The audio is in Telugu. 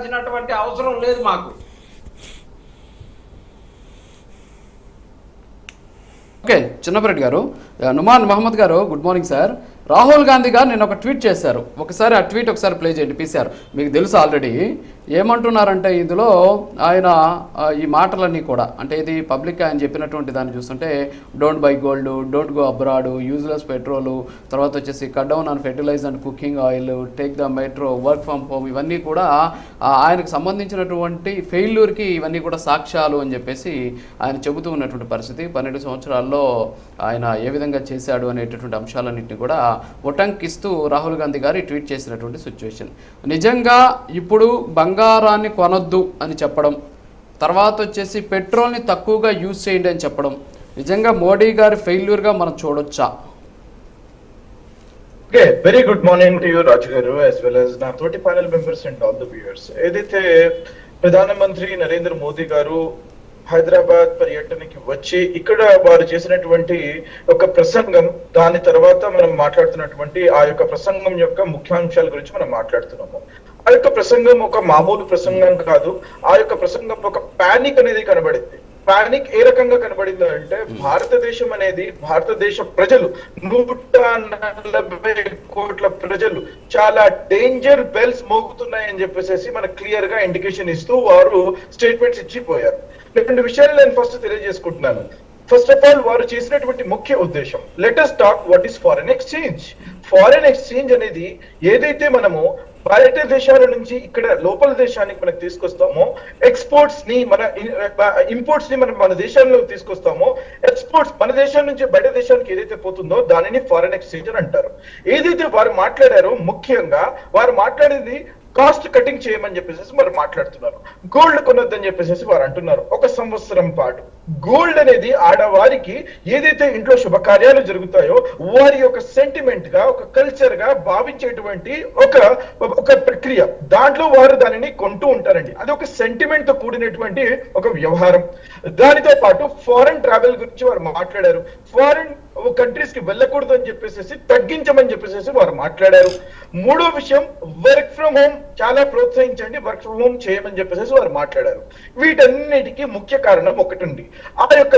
మాట్లాడాల్సినటువంటి అవసరం లేదు మాకు. ఓకే, చిన్నపరెడ్డి గారు. నుమాన్ మహమ్మద్ గారు, good morning sir. Rahul Gandhi గారు నేను ఒక ట్వీట్ చేశారు, ఒకసారి ఆ ట్వీట్ ఒకసారి ప్లే చేయండి. పీసీఆర్ మీకు తెలుసు ఆల్రెడీ. ఏమంటున్నారంటే ఇందులో ఆయన ఈ మాటలన్నీ కూడా, అంటే ఇది పబ్లిక్ ఆయన చెప్పినటువంటి దాన్ని చూస్తుంటే, don't buy gold, don't go abroad, useless petrol, తర్వాత వచ్చేసి cut down on fertilise and cooking oil, take the metro, work from home, ఇవన్నీ కూడా ఆయనకు సంబంధించినటువంటి ఫెయిల్యూర్కి ఇవన్నీ కూడా సాక్ష్యాలు అని చెప్పేసి ఆయన చెబుతూ ఉన్నటువంటి పరిస్థితి. 12 సంవత్సరాల్లో ఆయన ఏ విధంగా చేశాడు అనేటటువంటి అంశాలన్నింటినీ కూడా ఉటంకిస్తూ రాహుల్ గాంధీ గారు ట్వీట్ చేసినటువంటి సిచ్యువేషన్. నిజంగా ఇప్పుడు బంగారాన్ని కొనొద్దు అని చెప్పడం, తర్వాత వచ్చేసి పెట్రోల్ని తక్కువగా యూజ్ చేయండి అని చెప్పడం, నిజంగా మోడీ గారి ఫెయిల్యూర్గా మనం చూడొచ్చా? Okay, very good morning to you Raju గారు, as well as నా తోటి panel members and all the viewers. ఏదైతే ప్రధానమంత్రి నరేంద్ర మోదీ గారు హైదరాబాద్ పర్యటనకి వచ్చి ఇక్కడ వారు చేసినటువంటి ఒక ప్రసంగం, దాని తర్వాత మనం మాట్లాడుతున్నటువంటి ఆ యొక్క ప్రసంగం యొక్క ముఖ్యాంశాల గురించి మనం మాట్లాడుతున్నాము. ఆ యొక్క ప్రసంగం ఒక మామూలు ప్రసంగం కాదు. ఆ యొక్క ప్రసంగం ఒక పానిక్ అనేది కనబడింది. పానిక్ ఏ రకంగా కనబడింది అంటే, భారతదేశం అనేది, భారతదేశ ప్రజలు 140 కోట్ల ప్రజలు చాలా డేంజర్ బెల్స్ మోగుతున్నాయని చెప్పేసి మనకు క్లియర్ గా ఇండికేషన్ ఇస్తూ వారు స్టేట్మెంట్స్ ఇచ్చిపోయారు. 2 విషయాలు నేను ఫస్ట్ తెలియజేసుకుంటున్నాను. ఫస్ట్ ఆఫ్ ఆల్, వారు చేసినటువంటి ముఖ్య ఉద్దేశం, let us talk what is foreign exchange. Foreign exchange అనేది ఏదైతే మనము బయట దేశాల నుంచి ఇక్కడ లోపల దేశానికి మనకు తీసుకొస్తామో, ఎక్స్పోర్ట్స్ ని మన ఇంపోర్ట్స్ ని మనం మన దేశాల్లోకి తీసుకొస్తామో, ఎక్స్పోర్ట్స్ మన దేశం నుంచి బయట దేశానికి ఏదైతే పోతుందో దానిని ఫారెన్ ఎక్స్చేంజ్ అని అంటారు. ఏదైతే వారు మాట్లాడారో, ముఖ్యంగా వారు మాట్లాడేది కాస్ట్ కటింగ్ చేయమని చెప్పేసి వారు మాట్లాడుతున్నారు. గోల్డ్ కొనొద్దని చెప్పేసి వారు అంటున్నారు. 1 సంవత్సరం పాటు గోల్డ్ అనేది ఆడవారికి ఏదైతే ఇంట్లో శుభకార్యాలు జరుగుతాయో వారి యొక్క సెంటిమెంట్ గా, ఒక కల్చర్ గా భావించేటువంటి ఒక ప్రక్రియ, దాంట్లో వారు దానిని కొంటూ ఉంటారండి. అది ఒక సెంటిమెంట్ తో కూడినటువంటి ఒక వ్యవహారం. దానితో పాటు ఫారెన్ ట్రావెల్ గురించి వారు మాట్లాడారు. ఫారెన్ కంట్రీస్ కి వెళ్ళకూడదు అని చెప్పేసి తగ్గించమని చెప్పేసి వారు మాట్లాడారు. 3వ విషయం, వర్క్ ఫ్రమ్ హోమ్ చాలా ప్రోత్సహించండి, వర్క్ ఫ్రమ్ హోమ్ చేయమని చెప్పేసి వారు మాట్లాడారు. వీటన్నిటికీ ముఖ్య కారణం ఒకటి ఉంది. ఆ యొక్క